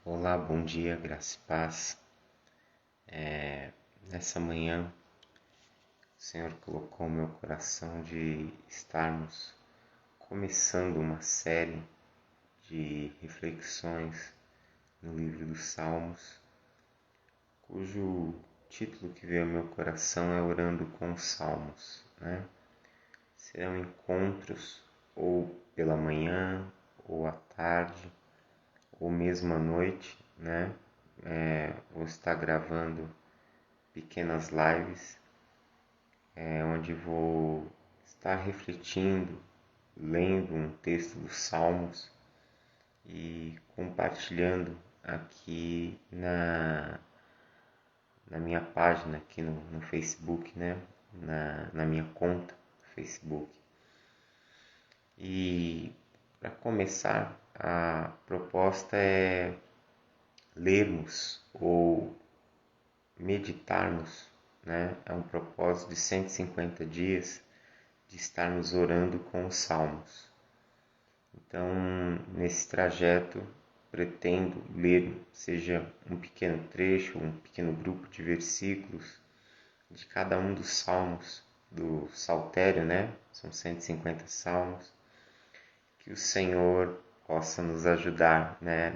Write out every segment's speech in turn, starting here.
Olá, bom dia, graça e paz. Nessa manhã, o Senhor colocou no meu coração de estarmos começando uma série de reflexões no livro dos Salmos, cujo título que veio ao meu coração é Orando com os Salmos, né? Serão encontros ou pela manhã, ou à tarde, ou mesmo à noite, né? Vou estar gravando pequenas lives, onde vou estar refletindo, lendo um texto dos Salmos e compartilhando aqui na minha página, aqui no Facebook, né? Na minha conta do Facebook. E para começar, a proposta é lermos ou meditarmos, né? É um propósito de 150 dias de estarmos orando com os salmos. Então, nesse trajeto, pretendo ler, seja um pequeno trecho, um pequeno grupo de versículos de cada um dos salmos do Saltério, né? São 150 salmos, que o Senhor possa nos ajudar, né?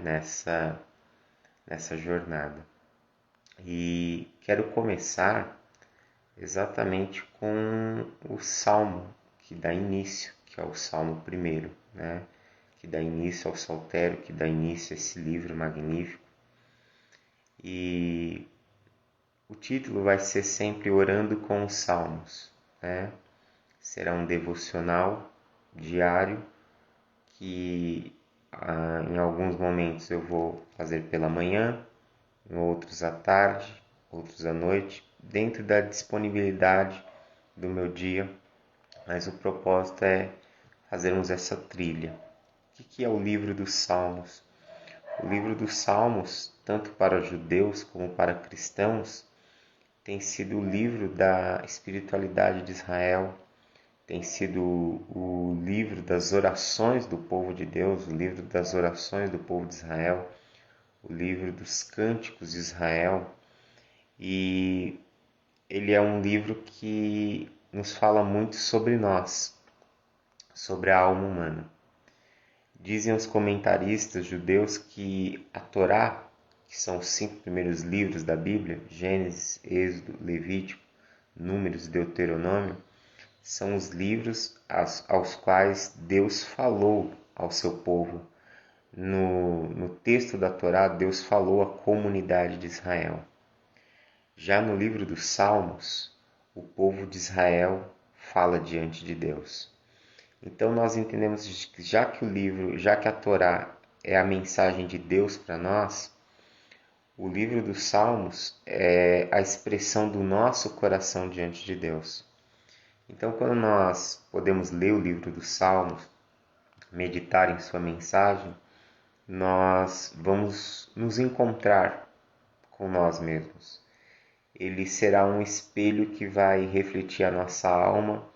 nessa jornada. E quero começar exatamente com o salmo que dá início, que é o Salmo 1, né? Que dá início ao Saltério, que dá início a esse livro magnífico. E o título vai ser sempre Orando com os Salmos, né? Será um devocional diário que em alguns momentos eu vou fazer pela manhã, em outros à tarde, outros à noite, dentro da disponibilidade do meu dia, mas o propósito é fazermos essa trilha. O que é o livro dos Salmos? O livro dos Salmos, tanto para judeus como para cristãos, tem sido o livro da espiritualidade de Israel, tem sido o livro das orações do povo de Deus, o livro das orações do povo de Israel, o livro dos cânticos de Israel, e ele é um livro que nos fala muito sobre nós, sobre a alma humana. Dizem os comentaristas judeus que a Torá, que são os 5 primeiros livros da Bíblia, Gênesis, Êxodo, Levítico, Números e Deuteronômio, são os livros aos quais Deus falou ao seu povo. No texto da Torá, Deus falou à comunidade de Israel. Já no livro dos Salmos, o povo de Israel fala diante de Deus. Então nós entendemos que já que a Torá é a mensagem de Deus para nós, o livro dos Salmos é a expressão do nosso coração diante de Deus. Então quando nós podemos ler o livro dos Salmos, meditar em sua mensagem, nós vamos nos encontrar com nós mesmos. Ele será um espelho que vai refletir a nossa alma,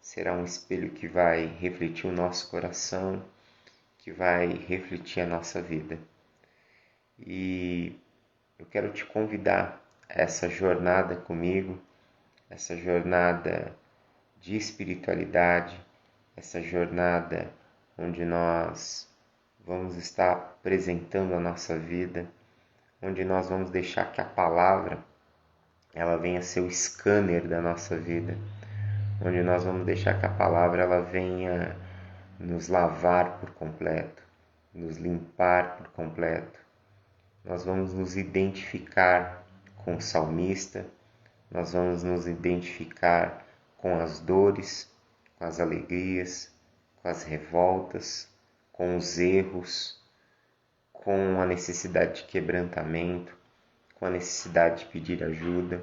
será um espelho que vai refletir o nosso coração, que vai refletir a nossa vida. E eu quero te convidar a essa jornada comigo, essa jornada de espiritualidade, essa jornada onde nós vamos estar apresentando a nossa vida, onde nós vamos deixar que a palavra ela venha ser o scanner da nossa vida, onde nós vamos deixar que a palavra ela venha nos lavar por completo, nos limpar por completo. Nós vamos nos identificar com o salmista, nós vamos nos identificar com as dores, com as alegrias, com as revoltas, com os erros, com a necessidade de quebrantamento, com a necessidade de pedir ajuda,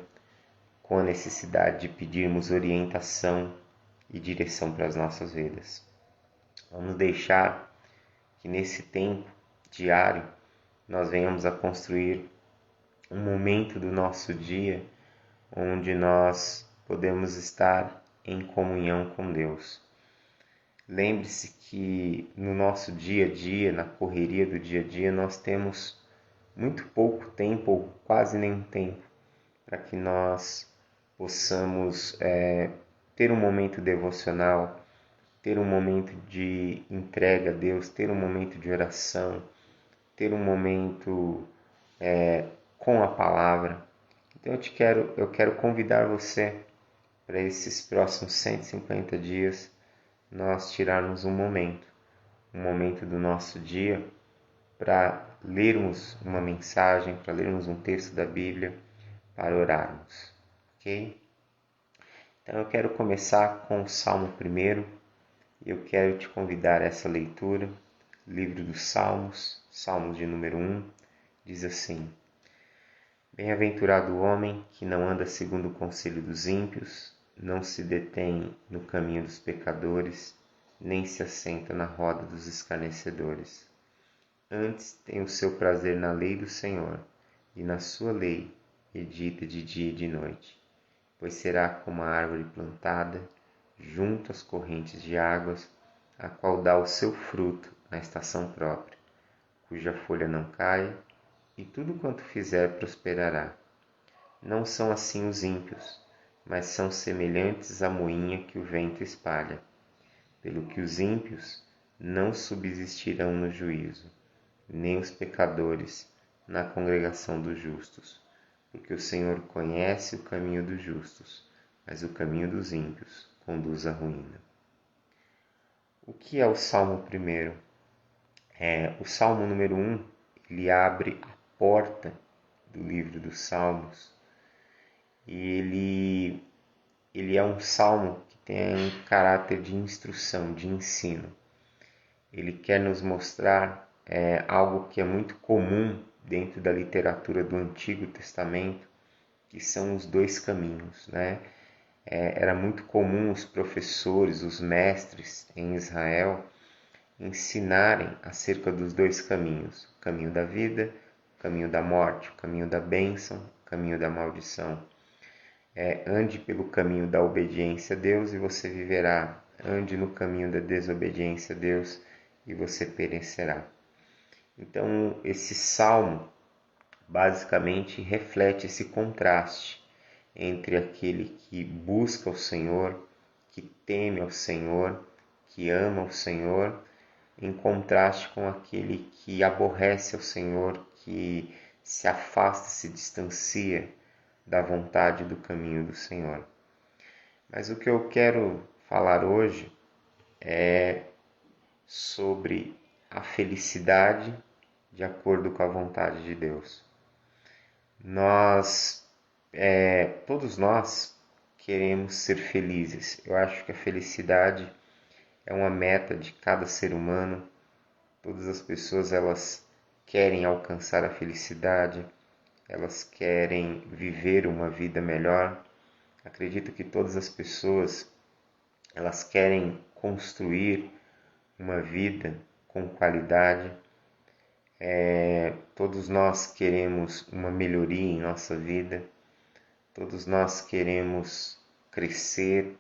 com a necessidade de pedirmos orientação e direção para as nossas vidas. Vamos deixar que nesse tempo diário nós venhamos a construir um momento do nosso dia onde nós podemos estar em comunhão com Deus. Lembre-se que no nosso dia a dia, na correria do dia a dia, nós temos muito pouco tempo, ou quase nenhum tempo, para que nós possamos ter um momento devocional, ter um momento de entrega a Deus, ter um momento de oração, ter um momento com a palavra. Então eu quero convidar você para esses próximos 150 dias nós tirarmos um momento do nosso dia para lermos uma mensagem, para lermos um texto da Bíblia, para orarmos, ok? Então eu quero começar com o Salmo 1 e eu quero te convidar a essa leitura, livro dos Salmos, Salmos de número 1, diz assim: Bem-aventurado o homem que não anda segundo o conselho dos ímpios, não se detém no caminho dos pecadores, nem se assenta na roda dos escarnecedores. Antes tem o seu prazer na lei do Senhor, e na sua lei medita de dia e de noite. Pois será como a árvore plantada junto às correntes de águas, a qual dá o seu fruto na estação própria, cuja folha não cai, e tudo quanto fizer prosperará. Não são assim os ímpios, mas são semelhantes à moinha que o vento espalha. Pelo que os ímpios não subsistirão no juízo, nem os pecadores na congregação dos justos, porque o Senhor conhece o caminho dos justos, mas o caminho dos ímpios conduz à ruína. O que é o Salmo 1? O Salmo número 1, ele abre a porta do livro dos Salmos e ele é um salmo que tem um caráter de instrução, de ensino. Ele quer nos mostrar algo que é muito comum dentro da literatura do Antigo Testamento, que são os dois caminhos, né? Era muito comum os professores, os mestres em Israel ensinarem acerca dos dois caminhos, o caminho da vida, o caminho da morte, o caminho da bênção, o caminho da maldição. Ande pelo caminho da obediência a Deus e você viverá. Ande no caminho da desobediência a Deus e você perecerá. Então, esse salmo basicamente reflete esse contraste entre aquele que busca o Senhor, que teme ao Senhor, que ama o Senhor, em contraste com aquele que aborrece ao Senhor, que se afasta, se distancia da vontade do caminho do Senhor. Mas o que eu quero falar hoje é sobre a felicidade de acordo com a vontade de Deus. Todos nós queremos ser felizes. Eu acho que a felicidade é uma meta de cada ser humano. Todas as pessoas elas querem alcançar a felicidade, elas querem viver uma vida melhor. Acredito que todas as pessoas elas querem construir uma vida com qualidade. Todos nós queremos uma melhoria em nossa vida, todos nós queremos crescer,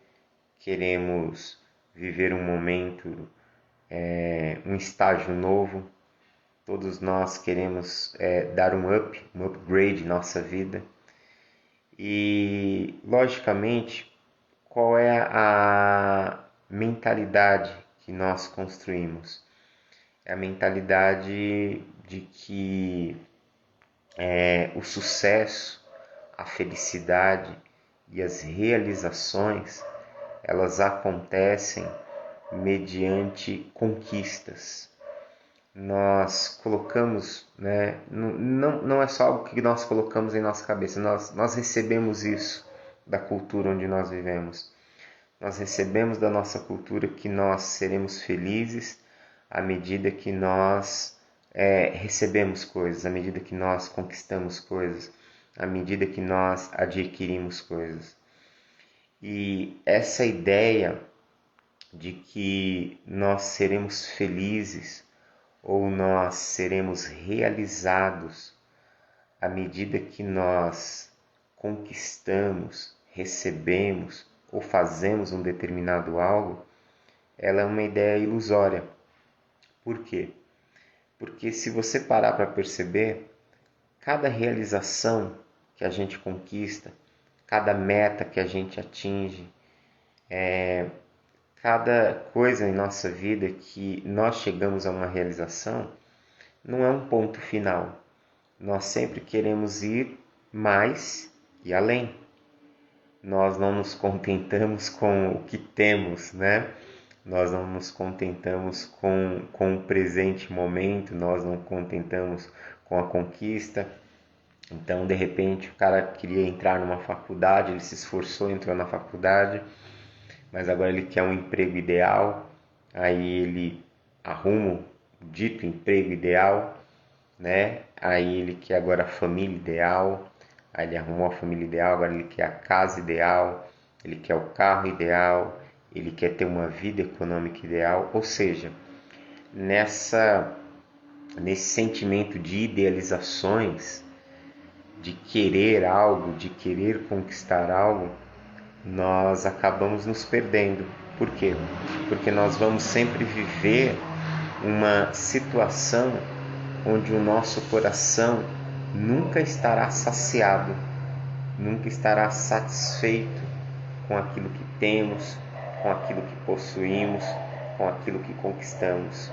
queremos viver um momento, um estágio novo, todos nós queremos dar um upgrade em nossa vida. E, logicamente, qual é a mentalidade que nós construímos? É a mentalidade de que o sucesso, a felicidade e as realizações, elas acontecem mediante conquistas. Nós colocamos, né, não é só algo que nós colocamos em nossa cabeça, nós recebemos isso da cultura onde nós vivemos. Nós recebemos da nossa cultura que nós seremos felizes à medida que nós recebemos coisas, à medida que nós conquistamos coisas, à medida que nós adquirimos coisas. E essa ideia de que nós seremos felizes ou nós seremos realizados à medida que nós conquistamos, recebemos ou fazemos um determinado algo, ela é uma ideia ilusória. Por quê? Porque se você parar para perceber, cada realização que a gente conquista, cada meta que a gente atinge, cada coisa em nossa vida que nós chegamos a uma realização, não é um ponto final. Nós sempre queremos ir mais e além. Nós não nos contentamos com o que temos, né? Nós não nos contentamos com o presente momento, nós não contentamos com a conquista. Então, de repente, o cara queria entrar numa faculdade, ele se esforçou, entrou na faculdade, mas agora ele quer um emprego ideal, aí ele arruma o dito emprego ideal, né? Aí ele quer agora a família ideal, aí ele arrumou a família ideal, agora ele quer a casa ideal, ele quer o carro ideal, ele quer ter uma vida econômica ideal, ou seja, nesse sentimento de idealizações, de querer algo, de querer conquistar algo, nós acabamos nos perdendo. Por quê? Porque nós vamos sempre viver uma situação onde o nosso coração nunca estará saciado, nunca estará satisfeito com aquilo que temos, com aquilo que possuímos, com aquilo que conquistamos.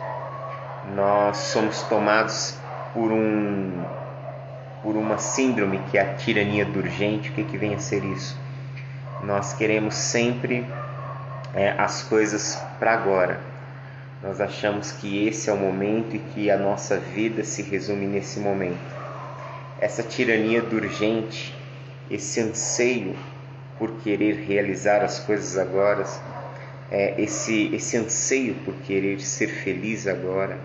Nós somos tomados por uma síndrome que é a tirania do urgente. O que vem a ser isso? Nós queremos sempre as coisas para agora. Nós achamos que esse é o momento e que a nossa vida se resume nesse momento. Essa tirania do urgente, esse anseio por querer realizar as coisas agora, esse anseio por querer ser feliz agora,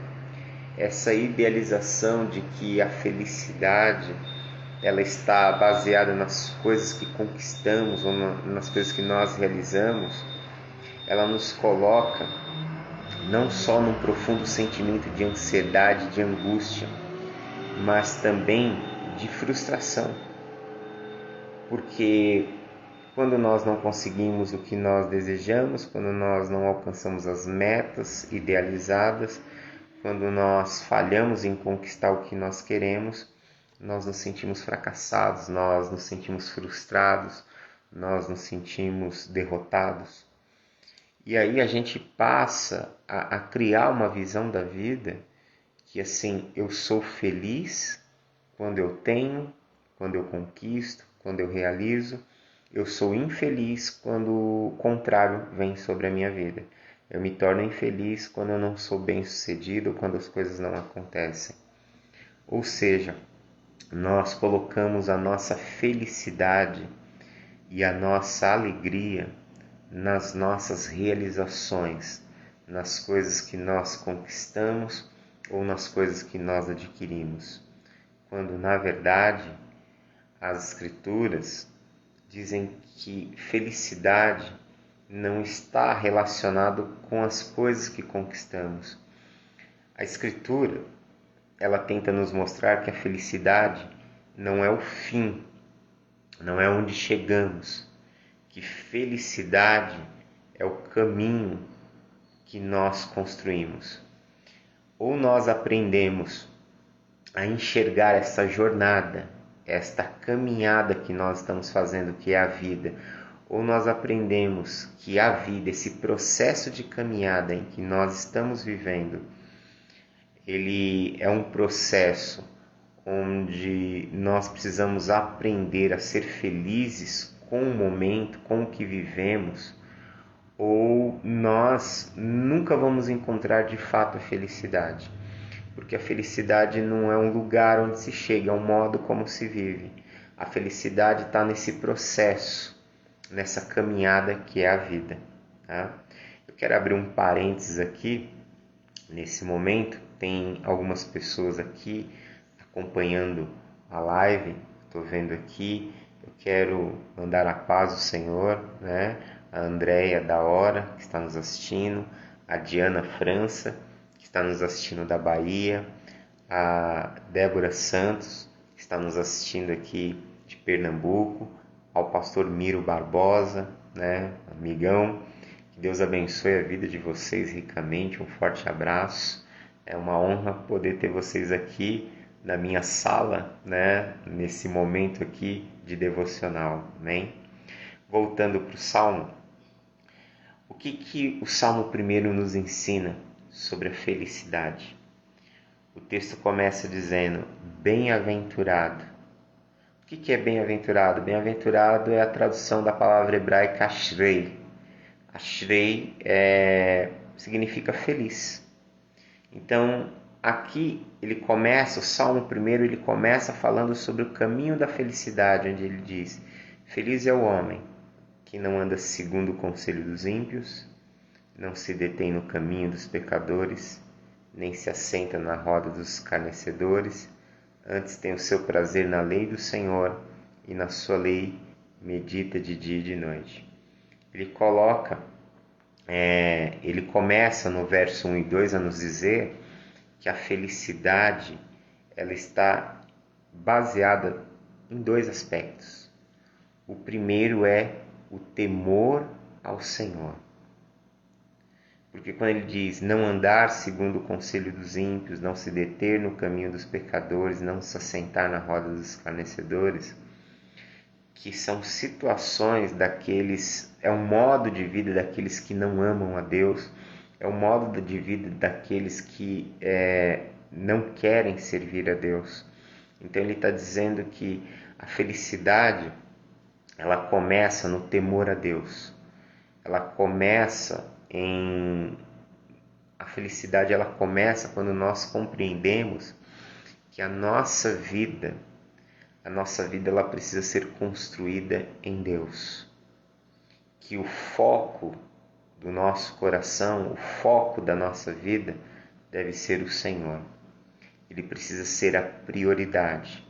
essa idealização de que a felicidade ela está baseada nas coisas que conquistamos ou nas coisas que nós realizamos, ela nos coloca não só num profundo sentimento de ansiedade, de angústia, mas também de frustração. Porque quando nós não conseguimos o que nós desejamos, quando nós não alcançamos as metas idealizadas, quando nós falhamos em conquistar o que nós queremos, nós nos sentimos fracassados, nós nos sentimos frustrados, nós nos sentimos derrotados. E aí a gente passa a criar uma visão da vida que assim, eu sou feliz quando eu tenho, quando eu conquisto, quando eu realizo. Eu sou infeliz quando o contrário vem sobre a minha vida. Eu me torno infeliz quando eu não sou bem-sucedido, quando as coisas não acontecem. Ou seja, nós colocamos a nossa felicidade e a nossa alegria nas nossas realizações, nas coisas que nós conquistamos ou nas coisas que nós adquirimos. Quando, na verdade, as Escrituras dizem que felicidade não está relacionado com as coisas que conquistamos. A Escritura, ela tenta nos mostrar que a felicidade não é o fim, não é onde chegamos, que felicidade é o caminho que nós construímos. Ou nós aprendemos a enxergar essa jornada, esta caminhada que nós estamos fazendo, que é a vida, ou nós aprendemos que a vida, esse processo de caminhada em que nós estamos vivendo, ele é um processo onde nós precisamos aprender a ser felizes com o momento, com o que vivemos, ou nós nunca vamos encontrar de fato a felicidade. Porque a felicidade não é um lugar onde se chega, é um modo como se vive. A felicidade está nesse processo, nessa caminhada que é a vida. Tá? Eu quero abrir um parênteses aqui, nesse momento. Tem algumas pessoas aqui acompanhando a live, estou vendo aqui. Eu quero mandar a paz do Senhor, né? A Andréia da Hora, que está nos assistindo, a Diana França, que está nos assistindo da Bahia, a Débora Santos, que está nos assistindo aqui de Pernambuco, ao pastor Miro Barbosa, né, amigão. Que Deus abençoe a vida de vocês ricamente, um forte abraço. É uma honra poder ter vocês aqui na minha sala, né, nesse momento aqui de devocional, amém? Voltando para o Salmo, o que o Salmo primeiro nos ensina sobre a felicidade? O texto começa dizendo, bem-aventurado. O que é bem-aventurado? Bem-aventurado é a tradução da palavra hebraica ashrei. Ashrei significa feliz. Então, aqui o Salmo primeiro, ele começa falando sobre o caminho da felicidade, onde ele diz, feliz é o homem que não anda segundo o conselho dos ímpios, não se detém no caminho dos pecadores, nem se assenta na roda dos escarnecedores, antes tem o seu prazer na lei do Senhor, e na sua lei medita de dia e de noite. Ele começa no verso 1 e 2 a nos dizer que a felicidade ela está baseada em dois aspectos. O primeiro é o temor ao Senhor. Porque quando ele diz não andar segundo o conselho dos ímpios, não se deter no caminho dos pecadores, não se assentar na roda dos escarnecedores, que são situações daqueles, é um modo de vida daqueles que não amam a Deus, é um modo de vida daqueles que não querem servir a Deus. Então ele está dizendo que a felicidade ela começa no temor a Deus. A felicidade ela começa quando nós compreendemos que a nossa vida ela precisa ser construída em Deus. Que o foco do nosso coração, o foco da nossa vida deve ser o Senhor. Ele precisa ser a prioridade.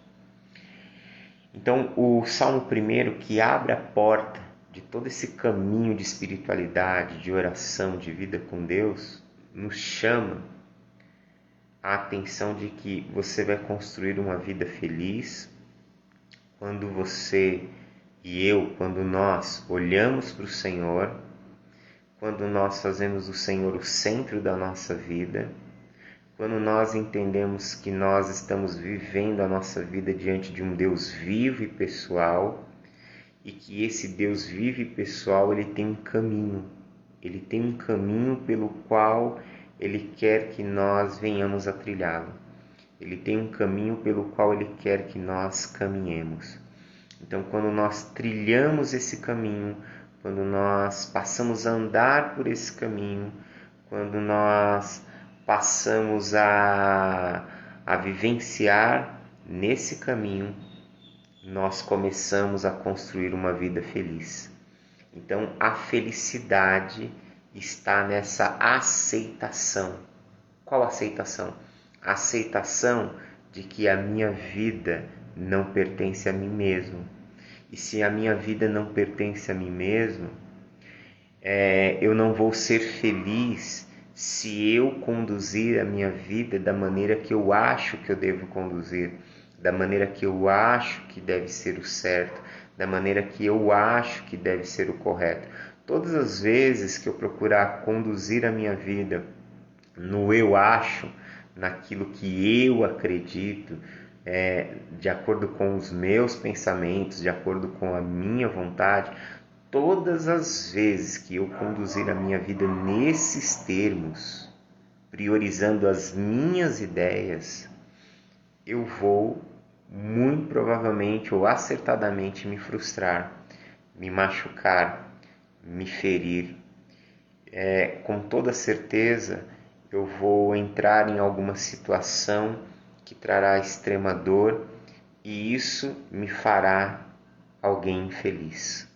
Então, o Salmo 1 que abre a porta de todo esse caminho de espiritualidade, de oração, de vida com Deus, nos chama a atenção de que você vai construir uma vida feliz quando você e eu, quando nós olhamos para o Senhor, quando nós fazemos o Senhor o centro da nossa vida, quando nós entendemos que nós estamos vivendo a nossa vida diante de um Deus vivo e pessoal, e que esse Deus vivo e pessoal, ele tem um caminho pelo qual ele quer que nós venhamos a trilhá-lo. Ele tem um caminho pelo qual ele quer que nós caminhemos. Então, quando nós trilhamos esse caminho, quando nós passamos a andar por esse caminho, quando nós passamos a vivenciar nesse caminho, nós começamos a construir uma vida feliz. Então, a felicidade está nessa aceitação. Qual aceitação? A aceitação de que a minha vida não pertence a mim mesmo. E se a minha vida não pertence a mim mesmo, eu não vou ser feliz se eu conduzir a minha vida da maneira que eu acho que eu devo conduzir, da maneira que eu acho que deve ser o certo, da maneira que eu acho que deve ser o correto. Todas as vezes que eu procurar conduzir a minha vida no eu acho, naquilo que eu acredito, de acordo com os meus pensamentos, de acordo com a minha vontade, todas as vezes que eu conduzir a minha vida nesses termos, priorizando as minhas ideias, eu vou muito provavelmente ou acertadamente me frustrar, me machucar, me ferir. Com toda certeza eu vou entrar em alguma situação que trará extrema dor e isso me fará alguém infeliz.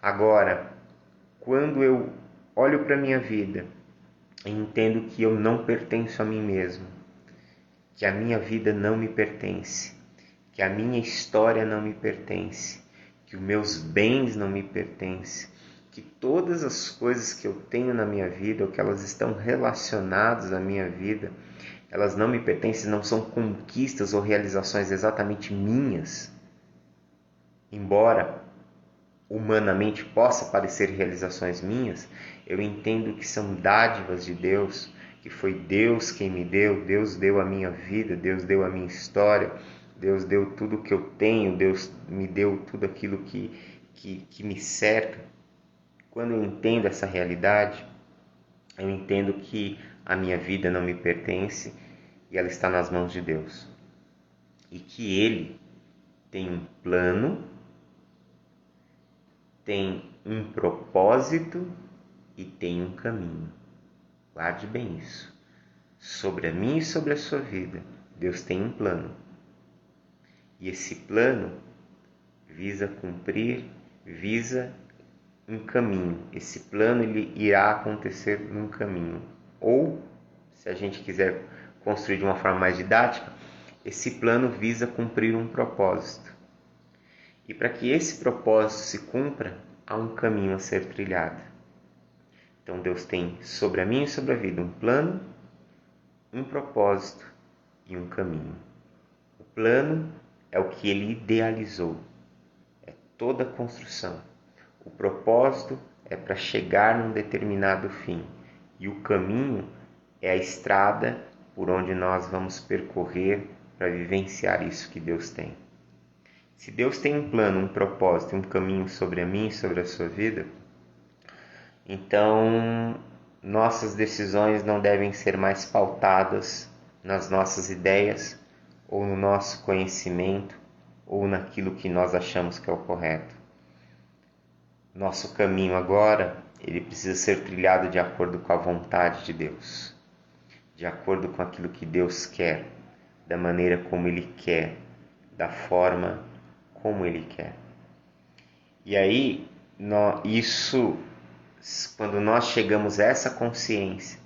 Agora, quando eu olho para a minha vida e entendo que eu não pertenço a mim mesmo, que a minha vida não me pertence, que a minha história não me pertence, que os meus bens não me pertencem, que todas as coisas que eu tenho na minha vida, ou que elas estão relacionadas à minha vida, elas não me pertencem, não são conquistas ou realizações exatamente minhas, embora humanamente possa parecer realizações minhas, eu entendo que são dádivas de Deus, que foi Deus quem me deu, Deus deu a minha vida, Deus deu a minha história, Deus deu tudo que eu tenho, Deus me deu tudo aquilo que me cerca. Quando eu entendo essa realidade, eu entendo que a minha vida não me pertence e ela está nas mãos de Deus. E que Ele tem um plano, tem um propósito e tem um caminho. Guarde bem isso. Sobre a minha e sobre a sua vida, Deus tem um plano. E esse plano visa um caminho. Esse plano ele irá acontecer num caminho. Ou, se a gente quiser construir de uma forma mais didática, esse plano visa cumprir um propósito. E para que esse propósito se cumpra, há um caminho a ser trilhado. Então Deus tem sobre a minha e sobre a vida um plano, um propósito e um caminho. O plano é o que Ele idealizou, é toda a construção. O propósito é para chegar num determinado fim. E o caminho é a estrada por onde nós vamos percorrer para vivenciar isso que Deus tem. Se Deus tem um plano, um propósito, um caminho sobre a minha e sobre a sua vida, então nossas decisões não devem ser mais pautadas nas nossas ideias ou no nosso conhecimento ou naquilo que nós achamos que é o correto. Nosso caminho agora, ele precisa ser trilhado de acordo com a vontade de Deus, de acordo com aquilo que Deus quer, da maneira como Ele quer, da forma como Ele quer. E aí, quando nós chegamos a essa consciência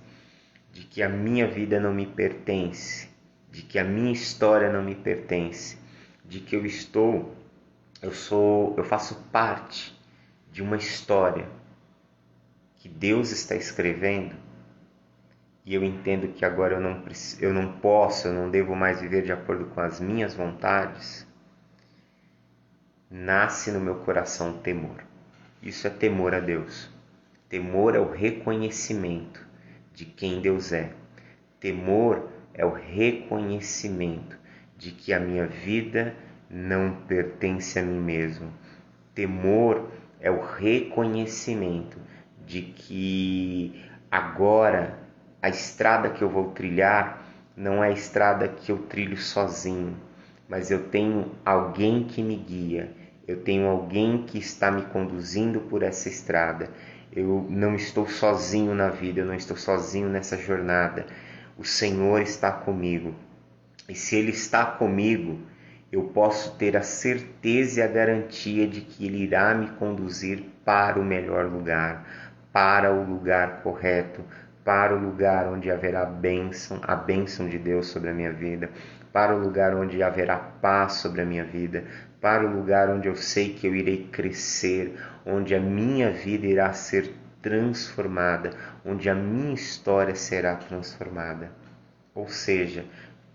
de que a minha vida não me pertence, de que a minha história não me pertence, de que eu faço parte de uma história que Deus está escrevendo, e eu entendo que agora eu não devo mais viver de acordo com as minhas vontades, nasce no meu coração temor. Isso é temor a Deus. Temor é o reconhecimento de quem Deus é. Temor é o reconhecimento de que a minha vida não pertence a mim mesmo. Temor é o reconhecimento de que agora a estrada que eu vou trilhar não é a estrada que eu trilho sozinho, mas eu tenho alguém que me guia, eu tenho alguém que está me conduzindo por essa estrada. Eu não estou sozinho na vida, eu não estou sozinho nessa jornada. O Senhor está comigo. E se Ele está comigo, eu posso ter a certeza e a garantia de que Ele irá me conduzir para o melhor lugar, para o lugar correto, para o lugar onde haverá a bênção de Deus sobre a minha vida, para o lugar onde haverá paz sobre a minha vida, para o lugar onde eu sei que eu irei crescer, onde a minha vida irá ser transformada, onde a minha história será transformada. Ou seja,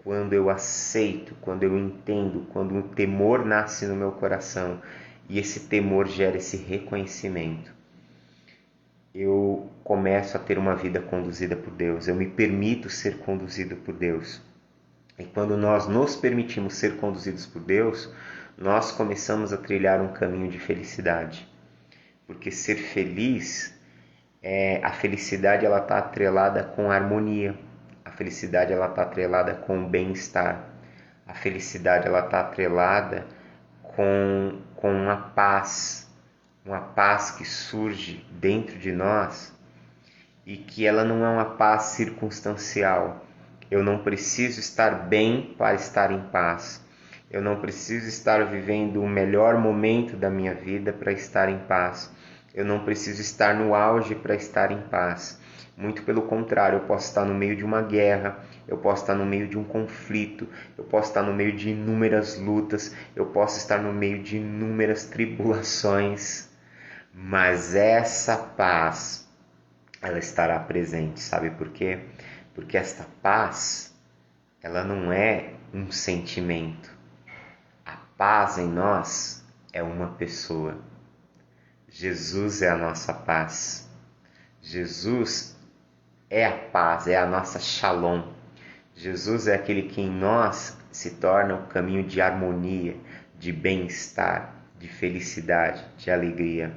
quando eu aceito, quando eu entendo, quando um temor nasce no meu coração e esse temor gera esse reconhecimento, eu começo a ter uma vida conduzida por Deus, eu me permito ser conduzido por Deus. E quando nós nos permitimos ser conduzidos por Deus, nós começamos a trilhar um caminho de felicidade. Porque ser feliz, a felicidade ela está atrelada com harmonia, a felicidade ela está atrelada com bem-estar, a felicidade ela está atrelada com uma paz que surge dentro de nós e que ela não é uma paz circunstancial. Eu não preciso estar bem para estar em paz. Eu não preciso estar vivendo o melhor momento da minha vida para estar em paz. Eu não preciso estar no auge para estar em paz. Muito pelo contrário, eu posso estar no meio de uma guerra, eu posso estar no meio de um conflito, eu posso estar no meio de inúmeras lutas, eu posso estar no meio de inúmeras tribulações, mas essa paz, ela estará presente, sabe por quê? Porque esta paz, ela não é um sentimento. A paz em nós é uma pessoa. Jesus é a nossa paz. Jesus é a paz, é a nossa shalom. Jesus é aquele que em nós se torna o caminho de harmonia, de bem-estar, de felicidade, de alegria.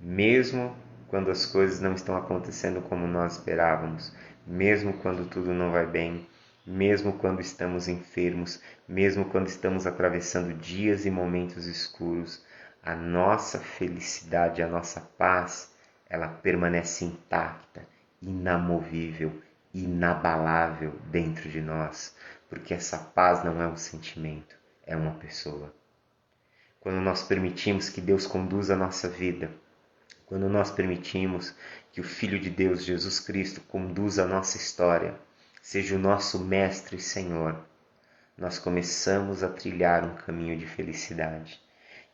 Mesmo quando as coisas não estão acontecendo como nós esperávamos, mesmo quando tudo não vai bem, mesmo quando estamos enfermos, mesmo quando estamos atravessando dias e momentos escuros, a nossa felicidade, a nossa paz, ela permanece intacta, inamovível, inabalável dentro de nós, porque essa paz não é um sentimento, é uma pessoa. Quando nós permitimos que Deus conduza a nossa vida, quando nós permitimos que o Filho de Deus, Jesus Cristo, conduza a nossa história, seja o nosso Mestre e Senhor, nós começamos a trilhar um caminho de felicidade.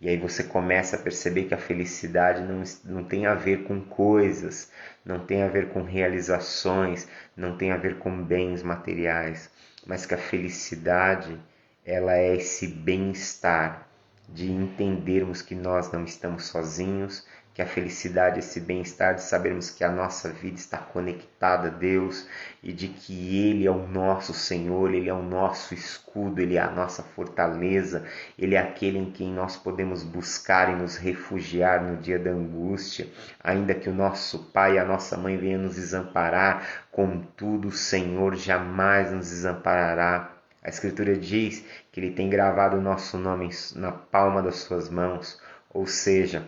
E aí você começa a perceber que a felicidade não tem a ver com coisas, não tem a ver com realizações, não tem a ver com bens materiais, mas que a felicidade, ela é esse bem-estar de entendermos que nós não estamos sozinhos, que a felicidade, esse bem-estar de sabermos que a nossa vida está conectada a Deus e de que Ele é o nosso Senhor, Ele é o nosso escudo, Ele é a nossa fortaleza, Ele é aquele em quem nós podemos buscar e nos refugiar no dia da angústia, ainda que o nosso pai e a nossa mãe venham nos desamparar, contudo o Senhor jamais nos desamparará. A Escritura diz que Ele tem gravado o nosso nome na palma das suas mãos, ou seja,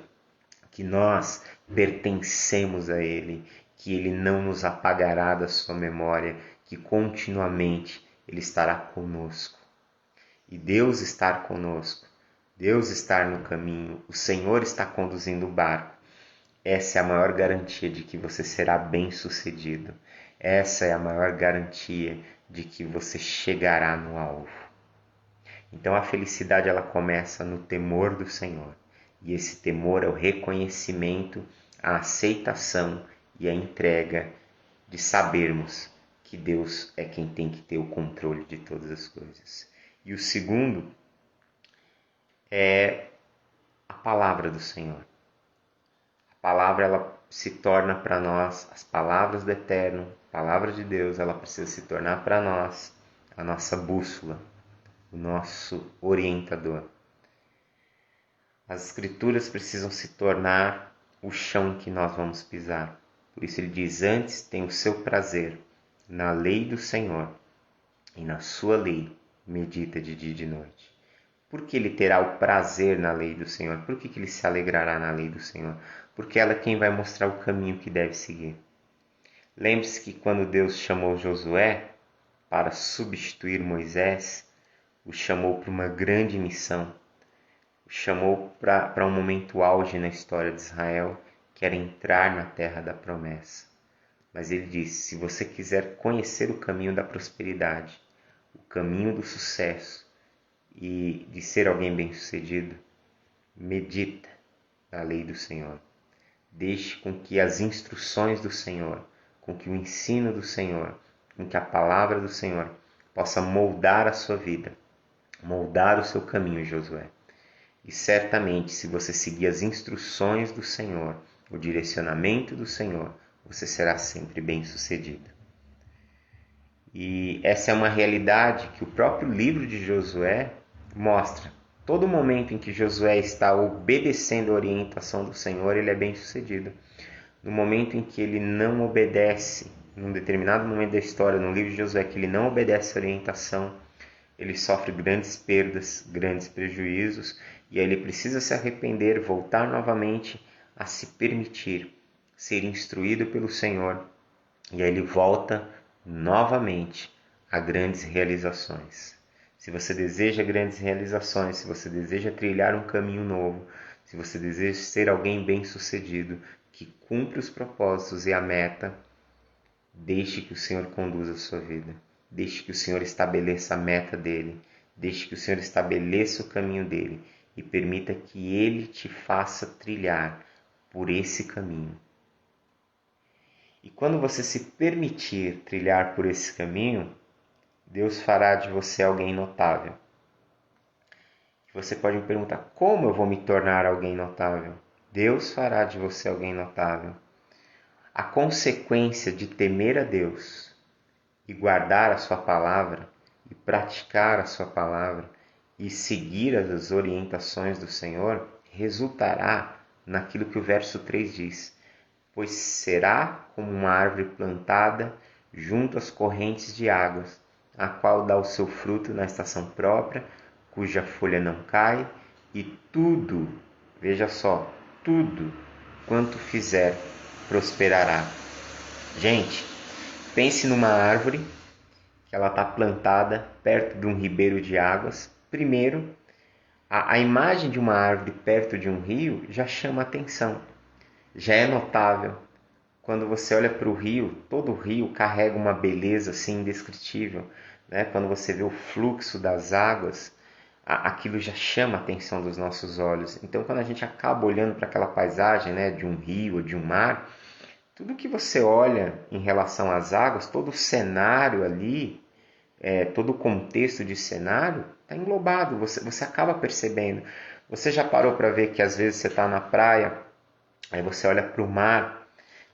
que nós pertencemos a Ele, que Ele não nos apagará da sua memória, que continuamente Ele estará conosco. E Deus estar conosco, Deus estar no caminho, o Senhor está conduzindo o barco. Essa é a maior garantia de que você será bem-sucedido. Essa é a maior garantia de que você chegará no alvo. Então a felicidade ela começa no temor do Senhor. E esse temor é o reconhecimento, a aceitação e a entrega de sabermos que Deus é quem tem que ter o controle de todas as coisas. E o segundo é a palavra do Senhor. A palavra ela se torna para nós, as palavras do Eterno, a palavra de Deus, ela precisa se tornar para nós a nossa bússola, o nosso orientador. As Escrituras precisam se tornar o chão que nós vamos pisar. Por isso ele diz, antes tem o seu prazer na lei do Senhor, e na sua lei medita de dia e de noite. Por que ele terá o prazer na lei do Senhor? Por que ele se alegrará na lei do Senhor? Porque ela é quem vai mostrar o caminho que deve seguir. Lembre-se que quando Deus chamou Josué para substituir Moisés, o chamou para uma grande missão, o chamou para um momento auge na história de Israel, que era entrar na terra da promessa. Mas ele disse, se você quiser conhecer o caminho da prosperidade, o caminho do sucesso e de ser alguém bem-sucedido, medita na lei do Senhor. Deixe com que as instruções do Senhor, com que o ensino do Senhor, com que a palavra do Senhor possa moldar a sua vida, moldar o seu caminho, Josué. E certamente, se você seguir as instruções do Senhor, o direcionamento do Senhor, você será sempre bem-sucedido. E essa é uma realidade que o próprio livro de Josué mostra. Todo momento em que Josué está obedecendo a orientação do Senhor, ele é bem-sucedido. No momento em que ele não obedece, num determinado momento da história, no livro de Josué, que ele não obedece a orientação, ele sofre grandes perdas, grandes prejuízos, e aí ele precisa se arrepender, voltar novamente a se permitir ser instruído pelo Senhor, e aí ele volta novamente a grandes realizações. Se você deseja grandes realizações, se você deseja trilhar um caminho novo, se você deseja ser alguém bem-sucedido, que cumpre os propósitos e a meta, deixe que o Senhor conduza a sua vida. Deixe que o Senhor estabeleça a meta dele. Deixe que o Senhor estabeleça o caminho dele e permita que ele te faça trilhar por esse caminho. E quando você se permitir trilhar por esse caminho, Deus fará de você alguém notável. Você pode me perguntar, como eu vou me tornar alguém notável? Deus fará de você alguém notável. A consequência de temer a Deus e guardar a sua palavra e praticar a sua palavra e seguir as orientações do Senhor resultará naquilo que o verso 3 diz: pois será como uma árvore plantada junto às correntes de águas, a qual dá o seu fruto na estação própria, cuja folha não cai, e tudo, veja só, tudo quanto fizer prosperará. Gente, pense numa árvore que ela está plantada perto de um ribeiro de águas. Primeiro, a imagem de uma árvore perto de um rio já chama atenção, já é notável. Quando você olha para o rio, todo o rio carrega uma beleza assim indescritível, né? Quando você vê o fluxo das águas, aquilo já chama a atenção dos nossos olhos. Então, quando a gente acaba olhando para aquela paisagem, né, de um rio ou de um mar, tudo que você olha em relação às águas, todo o cenário ali, todo o contexto de cenário está englobado, você acaba percebendo. Você já parou para ver que às vezes você está na praia, aí você olha para o mar,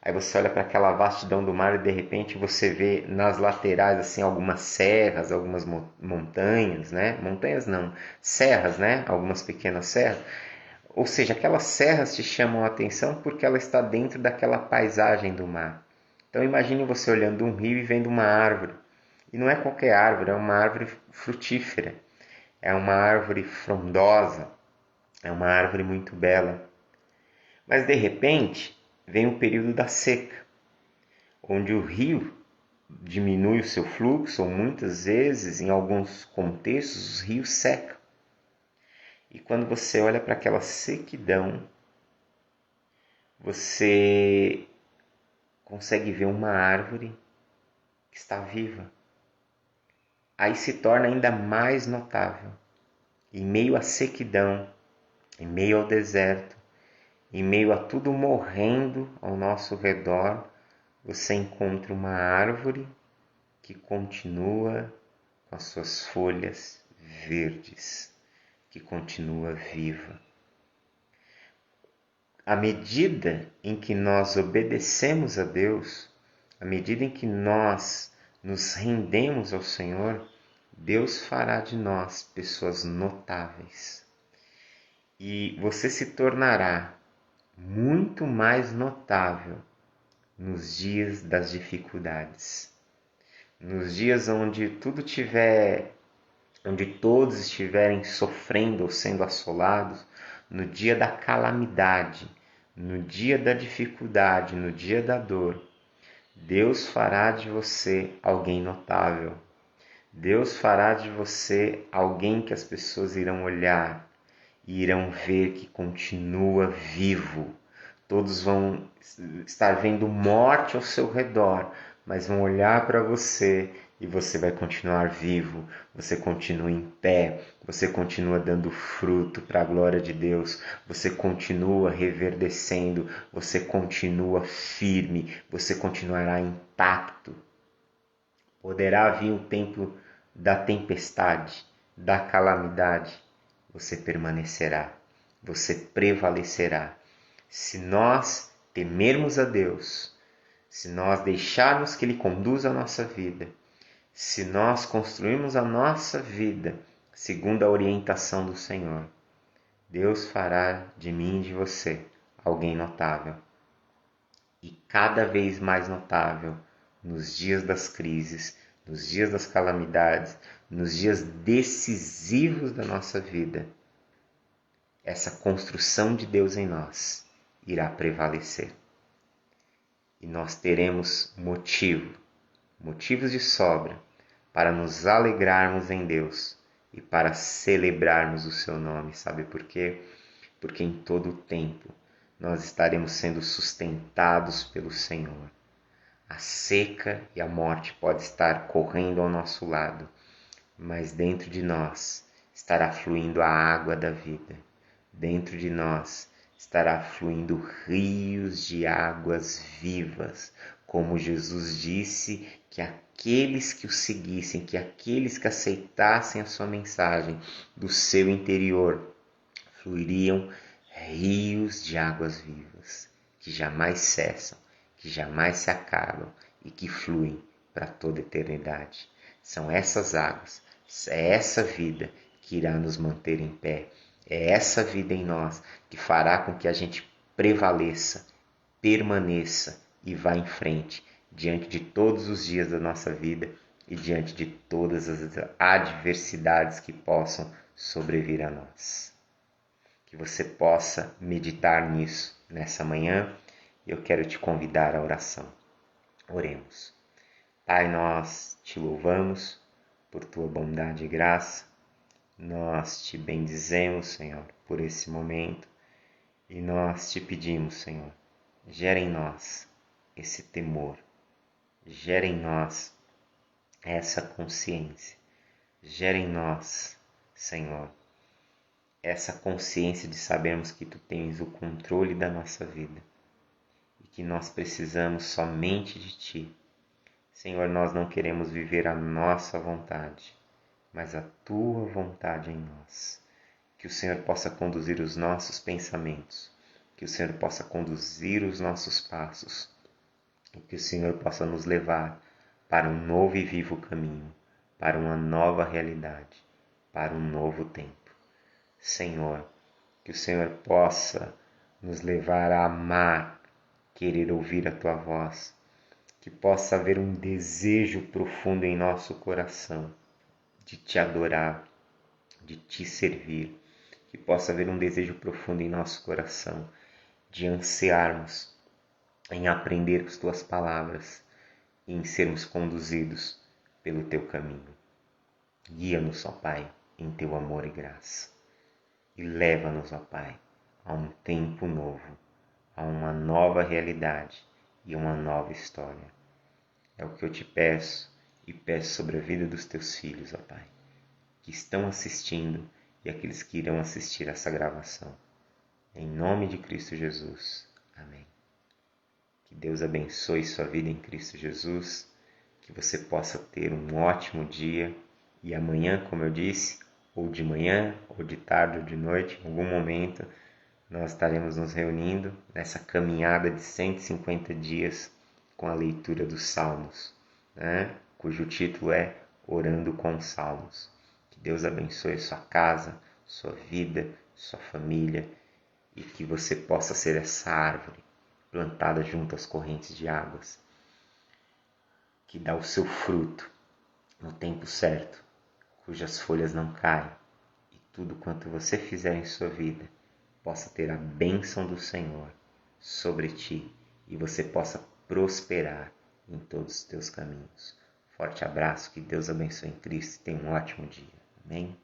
aí você olha para aquela vastidão do mar e de repente você vê nas laterais assim algumas serras, algumas montanhas, né? Montanhas não, serras, né? Algumas pequenas serras. Ou seja, aquelas serras te chamam a atenção porque ela está dentro daquela paisagem do mar. Então imagine você olhando um rio e vendo uma árvore. E não é qualquer árvore, é uma árvore frutífera. É uma árvore frondosa. É uma árvore muito bela. Mas de repente vem o período da seca, onde o rio diminui o seu fluxo, ou muitas vezes, em alguns contextos, os rios secam. E quando você olha para aquela sequidão, você consegue ver uma árvore que está viva. Aí se torna ainda mais notável. Em meio à sequidão, em meio ao deserto, em meio a tudo morrendo ao nosso redor, você encontra uma árvore que continua com as suas folhas verdes, que continua viva. À medida em que nós obedecemos a Deus, à medida em que nós nos rendemos ao Senhor, Deus fará de nós pessoas notáveis. E você se tornará muito mais notável nos dias das dificuldades. Nos dias onde onde todos estiverem sofrendo ou sendo assolados, no dia da calamidade, no dia da dificuldade, no dia da dor, Deus fará de você alguém notável. Deus fará de você alguém que as pessoas irão olhar e irão ver que continua vivo. Todos vão estar vendo morte ao seu redor, mas vão olhar para você e você vai continuar vivo, você continua em pé, você continua dando fruto para a glória de Deus, você continua reverdecendo, você continua firme, você continuará intacto. Poderá vir o tempo da tempestade, da calamidade, você permanecerá, você prevalecerá. Se nós temermos a Deus, se nós deixarmos que Ele conduza a nossa vida, se nós construirmos a nossa vida segundo a orientação do Senhor, Deus fará de mim e de você alguém notável. E cada vez mais notável nos dias das crises, nos dias das calamidades, nos dias decisivos da nossa vida. Essa construção de Deus em nós irá prevalecer. E nós teremos motivos de sobra para nos alegrarmos em Deus e para celebrarmos o seu nome. Sabe por quê? Porque em todo o tempo nós estaremos sendo sustentados pelo Senhor. A seca e a morte podem estar correndo ao nosso lado, mas dentro de nós estará fluindo a água da vida. Dentro de nós estará fluindo rios de águas vivas, como Jesus disse que aqueles que o seguissem, que aqueles que aceitassem a sua mensagem, do seu interior fluiriam rios de águas vivas, que jamais cessam, que jamais se acabam e que fluem para toda a eternidade. São essas águas, é essa vida que irá nos manter em pé. É essa vida em nós que fará com que a gente prevaleça, permaneça e vá em frente diante de todos os dias da nossa vida e diante de todas as adversidades que possam sobrevir a nós. Que você possa meditar nisso nessa manhã. Eu quero te convidar à oração. Oremos. Pai, nós te louvamos por tua bondade e graça. Nós te bendizemos, Senhor, por esse momento. E nós te pedimos, Senhor, gera em nós esse temor. Gera em nós essa consciência. Gera em nós, Senhor, essa consciência de sabermos que Tu tens o controle da nossa vida e que nós precisamos somente de Ti. Senhor, nós não queremos viver a nossa vontade, mas a Tua vontade em nós. Que o Senhor possa conduzir os nossos pensamentos, que o Senhor possa conduzir os nossos passos e que o Senhor possa nos levar para um novo e vivo caminho, para uma nova realidade, para um novo tempo. Senhor, que o Senhor possa nos levar a amar, querer ouvir a Tua voz, que possa haver um desejo profundo em nosso coração de Te adorar, de Te servir, que possa haver um desejo profundo em nosso coração de ansiarmos em aprender as Tuas palavras e em sermos conduzidos pelo Teu caminho. Guia-nos, ó Pai, em Teu amor e graça. E leva-nos, ó Pai, a um tempo novo, a uma nova realidade e uma nova história. É o que eu te peço e peço sobre a vida dos teus filhos, ó Pai, que estão assistindo e aqueles que irão assistir essa gravação. Em nome de Cristo Jesus. Amém. Que Deus abençoe sua vida em Cristo Jesus, que você possa ter um ótimo dia e amanhã, como eu disse, ou de manhã, ou de tarde, ou de noite, em algum momento, nós estaremos nos reunindo nessa caminhada de 150 dias com a leitura dos Salmos, cujo título é Orando com os Salmos. Que Deus abençoe sua casa, sua vida, sua família e que você possa ser essa árvore plantada junto às correntes de águas, que dá o seu fruto no tempo certo, cujas folhas não caem, e tudo quanto você fizer em sua vida possa ter a bênção do Senhor sobre ti e você possa prosperar em todos os teus caminhos. Forte abraço, que Deus abençoe em Cristo e tenha um ótimo dia. Amém?